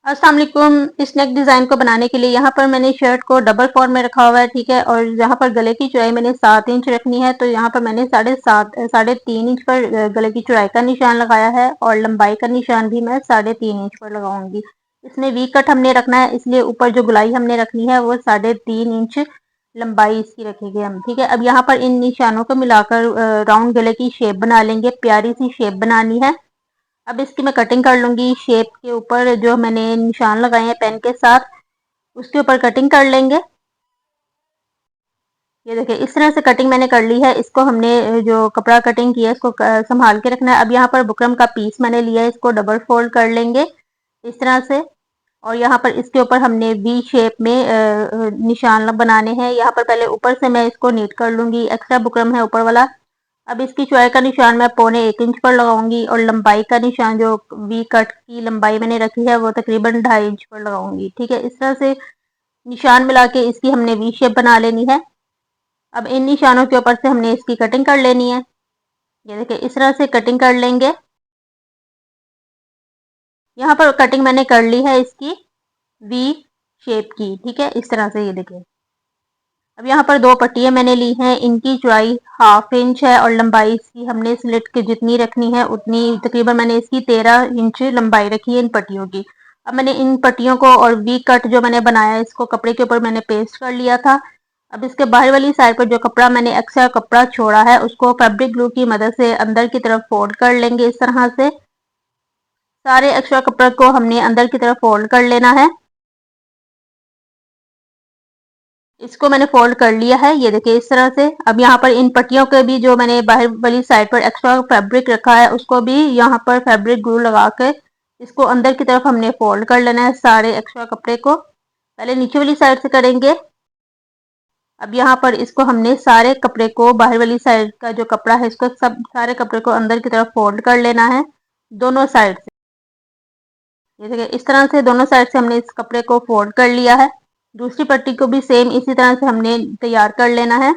अस्सलाम वालेकुम। इस नेक डिज़ाइन को बनाने के लिए यहाँ पर मैंने शर्ट को डबल फोल्ड में रखा हुआ है, ठीक है। और यहाँ पर गले की चौड़ाई मैंने 7 इंच रखनी है, तो यहाँ पर मैंने साढ़े तीन इंच पर गले की चौड़ाई का निशान लगाया है और लंबाई का निशान भी मैं 3.5 इंच पर लगाऊंगी। इसमें वी कट हमने रखना है, इसलिए ऊपर जो गुलाई हमने रखनी है वो 3.5 इंच लंबाई इसकी रखेंगे हम, ठीक है। अब यहाँ पर इन निशानों को मिलाकर राउंड गले की शेप बना लेंगे, प्यारी सी शेप बनानी है। अब इसकी मैं कटिंग कर लूँगी। शेप के ऊपर जो मैंने निशान लगाए हैं पेन के साथ, उसके ऊपर कटिंग कर लेंगे। ये देखिए इस तरह से कटिंग मैंने कर ली है। इसको हमने जो कपड़ा कटिंग किया है इसको संभाल के रखना है। अब यहाँ पर बुकरम का पीस मैंने लिया है, इसको डबल फोल्ड कर लेंगे इस तरह से। और यहाँ पर इसके ऊपर हमने वी शेप में निशान बनाने हैं। यहाँ पर पहले ऊपर से मैं इसको नीट कर लूँगी, एक्स्ट्रा बुकरम है ऊपर वाला। अब इसकी चौड़ाई का निशान मैं 1.25 इंच पर लगाऊंगी और लंबाई का निशान जो वी कट की लंबाई मैंने रखी है वो तकरीबन 2.5 इंच पर लगाऊंगी, ठीक है। इस तरह से निशान मिला के इसकी हमने वी शेप बना लेनी है। अब इन निशानों के ऊपर से हमने इसकी कटिंग कर लेनी है। ये देखिए इस तरह से कटिंग कर लेंगे। यहाँ पर कटिंग मैंने कर ली है इसकी वी शेप की, ठीक है, इस तरह से। ये देखिए अब यहाँ पर दो पट्टियाँ मैंने ली हैं, इनकी चौड़ाई 1/2 इंच है और लंबाई इसकी हमने स्लिट के जितनी रखनी है उतनी, तकरीबन मैंने इसकी 13 इंच लंबाई रखी है इन पट्टियों की। अब मैंने इन पट्टियों को और वी कट जो मैंने बनाया है इसको कपड़े के ऊपर मैंने पेस्ट कर लिया था। अब इसके बाहर वाली साइड पर जो कपड़ा मैंने एक्स्ट्रा कपड़ा छोड़ा है उसको फैब्रिक ग्लू की मदद से अंदर की तरफ फोल्ड कर लेंगे इस तरह से। सारे एक्स्ट्रा कपड़े को हमने अंदर की तरफ फोल्ड कर लेना है। इसको मैंने फोल्ड कर लिया है, ये देखिए इस तरह से। अब यहाँ पर इन पट्टियों के भी जो मैंने बाहर वाली साइड पर एक्स्ट्रा फैब्रिक रखा है उसको भी यहाँ पर फैब्रिक ग्लू लगा के इसको अंदर की तरफ हमने फोल्ड कर लेना है सारे एक्स्ट्रा कपड़े को। पहले नीचे वाली साइड से करेंगे। अब यहाँ पर इसको हमने सारे कपड़े को, बाहर वाली साइड का जो कपड़ा है इसको सब सारे कपड़े को अंदर की तरफ फोल्ड कर लेना है दोनों साइड से। ये देखिए इस तरह से दोनों साइड से हमने इस कपड़े को फोल्ड कर लिया है। दूसरी पट्टी को भी सेम इसी तरह से हमने तैयार कर लेना है।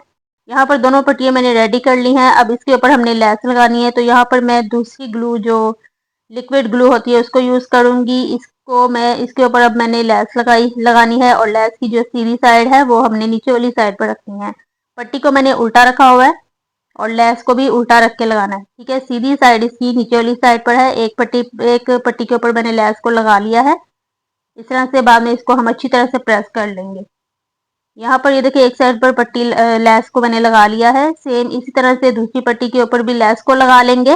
यहाँ पर दोनों पट्टियाँ मैंने रेडी कर ली हैं। अब इसके ऊपर हमने लेस लगानी है, तो यहाँ पर मैं दूसरी ग्लू जो लिक्विड ग्लू होती है उसको यूज़ करूँगी। इसको मैं इसके ऊपर अब मैंने लेस लगानी है और लेस की जो सीधी साइड है वो हमने नीचे वाली साइड पर रखनी है। पट्टी को मैंने उल्टा रखा हुआ है और लेस को भी उल्टा रख के लगाना है, ठीक है। सीधी साइड इसकी नीचे वाली साइड पर है। एक पट्टी के ऊपर मैंने लेस को लगा लिया है इस तरह से। बाद में इसको हम अच्छी तरह से प्रेस कर लेंगे। यहाँ पर ये देखिए एक साइड पर पट्टी लेस को मैंने लगा लिया है। सेम इसी तरह से दूसरी पट्टी के ऊपर भी लेस को लगा लेंगे।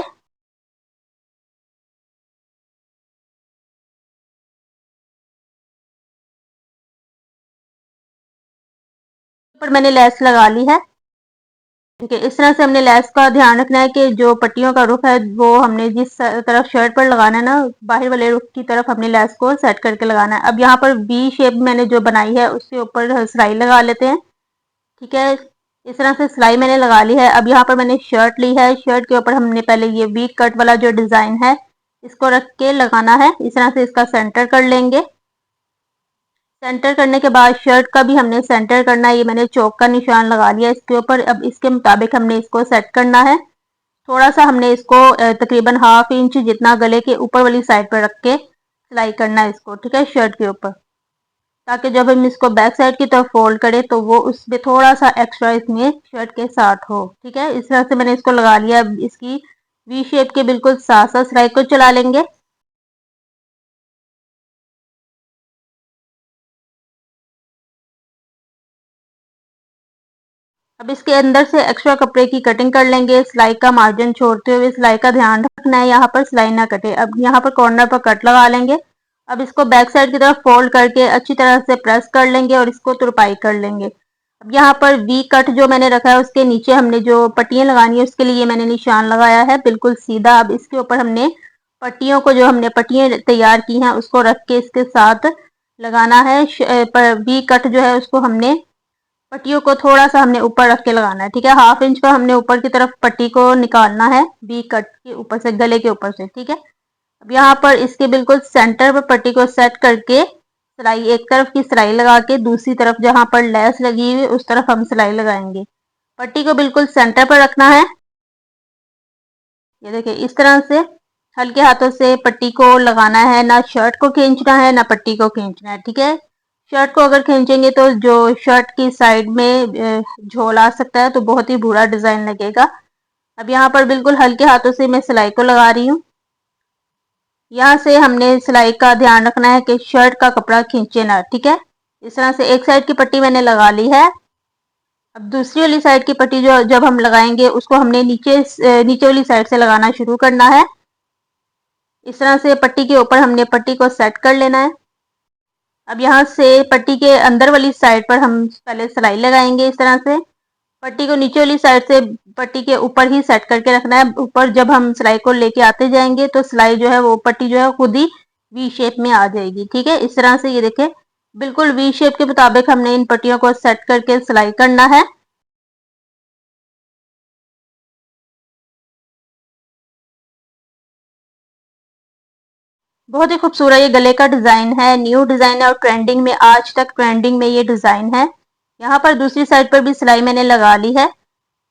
ऊपर मैंने लेस लगा ली है, ठीक है। इस तरह से हमने लेस का ध्यान रखना है कि जो पट्टियों का रुख है वो हमने जिस तरफ शर्ट पर लगाना है ना, बाहर वाले रुख की तरफ हमने लेस को सेट करके लगाना है। अब यहाँ पर वी शेप मैंने जो बनाई है उसके ऊपर सिलाई लगा लेते हैं, ठीक है। इस तरह से सिलाई मैंने लगा ली है। अब यहाँ पर मैंने शर्ट ली है, शर्ट के ऊपर हमने पहले ये वी कट वाला जो डिज़ाइन है इसको रख के लगाना है। इस तरह से इसका सेंटर कर लेंगे। सेंटर करने के बाद शर्ट का भी हमने सेंटर करना है। ये मैंने चौक का निशान लगा लिया इसके ऊपर। अब इसके मुताबिक हमने इसको सेट करना है। थोड़ा सा हमने इसको तकरीबन 1/2 इंच जितना गले के ऊपर वाली साइड पर रख के सिलाई करना है इसको, ठीक है, शर्ट के ऊपर, ताकि जब हम इसको बैक साइड की तरफ फोल्ड करें तो वो उसमें थोड़ा सा एक्स्ट्रा इसमें शर्ट के साथ हो, ठीक है। इस तरह से मैंने इसको लगा लिया। अब इसकी वी शेप के बिल्कुल साथ साथ सिलाई को चला लेंगे। अब इसके अंदर से एक्स्ट्रा कपड़े की कटिंग कर लेंगे, सिलाई का मार्जिन छोड़ते हुए। सिलाई का ध्यान रखना है यहाँ पर सिलाई ना कटे। अब यहाँ पर कॉर्नर पर कट लगा लेंगे। अब इसको बैक साइड की तरफ फोल्ड करके अच्छी तरह से प्रेस कर लेंगे और इसको तुरपाई कर लेंगे। अब यहाँ पर वी कट जो मैंने रखा है उसके नीचे हमने जो पट्टियाँ लगानी है उसके लिए मैंने निशान लगाया है बिल्कुल सीधा। अब इसके ऊपर हमने पट्टियों को, जो हमने पट्टियाँ तैयार की हैं उसको रख के इसके साथ लगाना है। वी कट जो है उसको हमने पट्टियों को थोड़ा सा हमने ऊपर रख के लगाना है, ठीक है। 1/2 इंच का हमने ऊपर की तरफ पट्टी को निकालना है वी कट के ऊपर से, गले के ऊपर से, ठीक है। अब यहाँ पर इसके बिल्कुल सेंटर पर पट्टी को सेट करके सिलाई, एक तरफ की सिलाई लगा के दूसरी तरफ जहाँ पर लेस लगी हुई उस तरफ हम सिलाई लगाएंगे। पट्टी को बिल्कुल सेंटर पर रखना है, ये देखिए इस तरह से। हल्के हाथों से पट्टी को लगाना है, ना शर्ट को खींचना है ना पट्टी को खींचना है, ठीक है। शर्ट को अगर खींचेंगे तो जो शर्ट की साइड में झोल आ सकता है, तो बहुत ही बुरा डिजाइन लगेगा। अब यहाँ पर बिल्कुल हल्के हाथों से मैं सिलाई को लगा रही हूँ। यहाँ से हमने सिलाई का ध्यान रखना है कि शर्ट का कपड़ा खींचे ना, ठीक है। इस तरह से एक साइड की पट्टी मैंने लगा ली है। अब दूसरी वाली साइड की पट्टी जो जब हम लगाएंगे उसको हमने नीचे वाली साइड से लगाना शुरू करना है। इस तरह से पट्टी के ऊपर हमने पट्टी को सेट कर लेना है। अब यहाँ से पट्टी के अंदर वाली साइड पर हम पहले सिलाई लगाएंगे। इस तरह से पट्टी को नीचे वाली साइड से पट्टी के ऊपर ही सेट करके रखना है। ऊपर जब हम सिलाई को लेके आते जाएंगे तो सिलाई जो है वो पट्टी जो है खुद ही वी शेप में आ जाएगी, ठीक है। इस तरह से ये देखें, बिल्कुल वी शेप के मुताबिक हमने इन पट्टियों को सेट करके सिलाई करना है। बहुत ही खूबसूरत ये गले का डिजाइन है, न्यू डिजाइन है और ट्रेंडिंग में, आज तक ट्रेंडिंग में ये डिजाइन है। यहाँ पर दूसरी साइड पर भी सिलाई मैंने लगा ली है।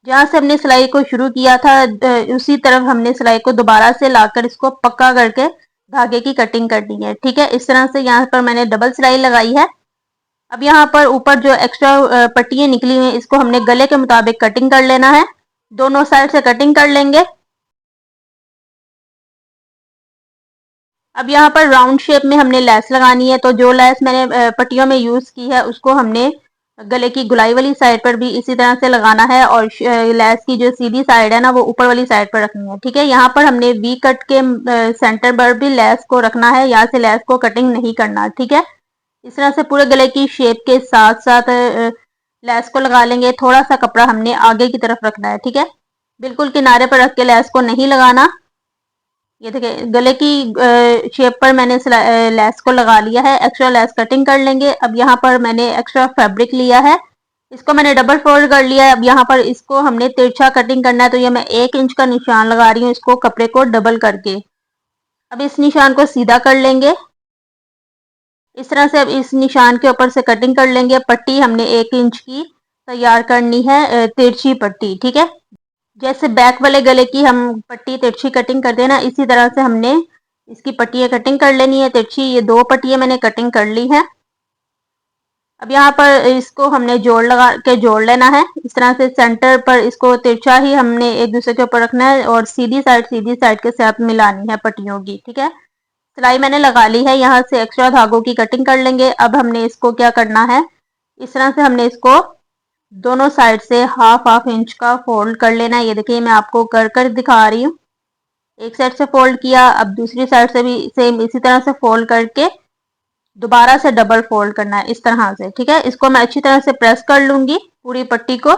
जहाँ से हमने सिलाई को शुरू किया था उसी तरफ हमने सिलाई को दोबारा से लाकर इसको पक्का करके धागे की कटिंग करनी है, ठीक है। इस तरह से यहाँ पर मैंने डबल सिलाई लगाई है। अब यहाँ पर ऊपर जो एक्स्ट्रा पट्टियाँ निकली हुई हैं इसको हमने गले के मुताबिक कटिंग कर लेना है। दोनों साइड से कटिंग कर लेंगे। अब यहाँ पर राउंड शेप में हमने लेस लगानी है, तो जो लेस मैंने पट्टियों में यूज की है उसको हमने गले की गुलाई वाली साइड पर भी इसी तरह से लगाना है और लेस की जो सीधी साइड है ना वो ऊपर वाली साइड पर रखनी है, ठीक है। यहाँ पर हमने वी कट के सेंटर पर भी लेस को रखना है, यहाँ से लेस को कटिंग नहीं करना, ठीक है। इस तरह से पूरे गले की शेप के साथ साथ लेस को लगा लेंगे। थोड़ा सा कपड़ा हमने आगे की तरफ रखना है, ठीक है। बिल्कुल किनारे पर रख के लेस को नहीं लगाना। ये देखिए गले की शेप पर मैंने लेस को लगा लिया है। एक्स्ट्रा लेस कटिंग कर लेंगे। अब यहाँ पर मैंने एक्स्ट्रा फैब्रिक लिया है, इसको मैंने डबल फोल्ड कर लिया है। अब यहाँ पर इसको हमने तिरछा कटिंग करना है, तो ये मैं 1 इंच का निशान लगा रही हूँ इसको कपड़े को डबल करके। अब इस निशान को सीधा कर लेंगे। इस तरह से अब इस निशान के ऊपर से कटिंग कर लेंगे। पट्टी हमने 1 इंच की तैयार करनी है, तिरछी पट्टी, ठीक है। जैसे बैक वाले गले की हम पट्टी तिरछी कटिंग करते हैं ना, इसी तरह से हमने इसकी पट्टियाँ कटिंग कर लेनी है तिरछी। ये 2 पट्टियाँ मैंने कटिंग कर ली है। अब यहाँ पर इसको हमने जोड़ लगा के जोड़ लेना है। इस तरह से सेंटर पर इसको तिरछा ही हमने एक दूसरे के ऊपर रखना है और सीधी साइड के साथ मिलानी है पट्टियों की, ठीक है। सिलाई मैंने लगा ली है। यहाँ से एक्स्ट्रा धागों की कटिंग कर लेंगे। अब हमने इसको क्या करना है, इस तरह से हमने इसको दोनों साइड से हाफ हाफ इंच का फोल्ड कर लेना है। ये देखिए मैं आपको कर कर दिखा रही हूँ। एक साइड से फोल्ड किया, अब दूसरी साइड से भी सेम इसी तरह से फोल्ड करके दोबारा से डबल फोल्ड करना है, इस तरह से, ठीक है। इसको मैं अच्छी तरह से प्रेस कर लूंगी पूरी पट्टी को।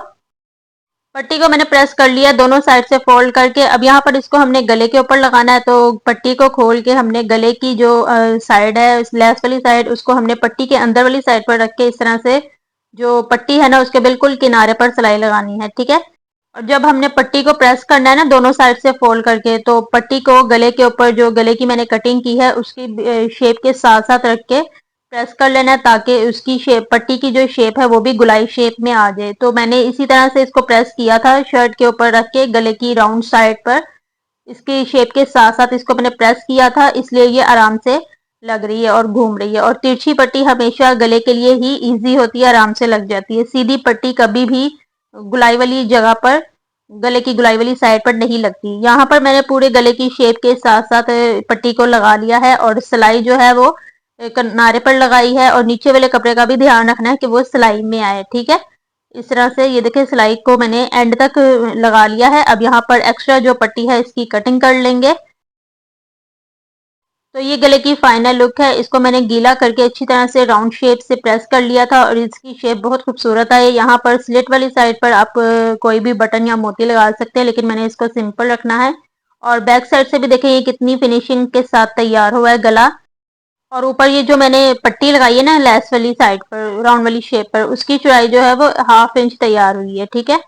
पट्टी को मैंने प्रेस कर लिया दोनों साइड से फोल्ड करके। अब यहाँ पर इसको हमने गले के ऊपर लगाना है, तो पट्टी को खोल के हमने गले की जो साइड है लेस वाली साइड उसको हमने पट्टी के अंदर वाली साइड पर रख के इस तरह से जो पट्टी है ना उसके बिल्कुल किनारे पर सिलाई लगानी है, ठीक है। और जब हमने पट्टी को प्रेस करना है ना दोनों साइड से फोल्ड करके, तो पट्टी को गले के ऊपर जो गले की मैंने कटिंग की है उसकी शेप के साथ साथ रख के प्रेस कर लेना है, ताकि उसकी शेप, पट्टी की जो शेप है वो भी गुलाई शेप में आ जाए। तो मैंने इसी तरह से इसको प्रेस किया था शर्ट के ऊपर रख के गले की राउंड साइड पर, इसकी शेप के साथ साथ इसको मैंने प्रेस किया था, इसलिए ये आराम से लग रही है और घूम रही है। और तिरछी पट्टी हमेशा गले के लिए ही इजी होती है, आराम से लग जाती है। सीधी पट्टी कभी भी गुलाई वाली जगह पर, गले की गुलाई वाली साइड पर नहीं लगती। यहाँ पर मैंने पूरे गले की शेप के साथ साथ पट्टी को लगा लिया है और सिलाई जो है वो किनारे पर लगाई है और नीचे वाले कपड़े का भी ध्यान रखना है कि वो सिलाई में आए, ठीक है। इस तरह से ये देखिए सिलाई को मैंने एंड तक लगा लिया है। अब यहाँ पर एक्स्ट्रा जो पट्टी है इसकी कटिंग कर लेंगे। तो ये गले की फाइनल लुक है। इसको मैंने गीला करके अच्छी तरह से राउंड शेप से प्रेस कर लिया था और इसकी शेप बहुत खूबसूरत है। यहाँ पर स्लिट वाली साइड पर आप कोई भी बटन या मोती लगा सकते हैं, लेकिन मैंने इसको सिंपल रखना है। और बैक साइड से भी देखें ये कितनी फिनिशिंग के साथ तैयार हुआ है गला। और ऊपर ये जो मैंने पट्टी लगाई है ना लेस वाली साइड पर राउंड वाली शेप पर, उसकी चौड़ाई जो है वो 1/2 इंच तैयार हुई है, ठीक है।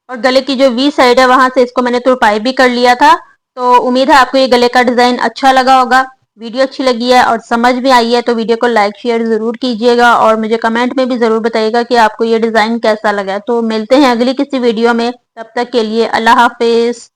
और गले की जो वी साइड है वहां से इसको मैंने तुरपाई भी कर लिया था। तो उम्मीद है आपको ये गले का डिजाइन अच्छा लगा होगा। वीडियो अच्छी लगी है और समझ में आई है तो वीडियो को लाइक शेयर जरूर कीजिएगा और मुझे कमेंट में भी जरूर बताइएगा कि आपको ये डिजाइन कैसा लगा। तो मिलते हैं अगली किसी वीडियो में, तब तक के लिए अल्लाह हाफिज।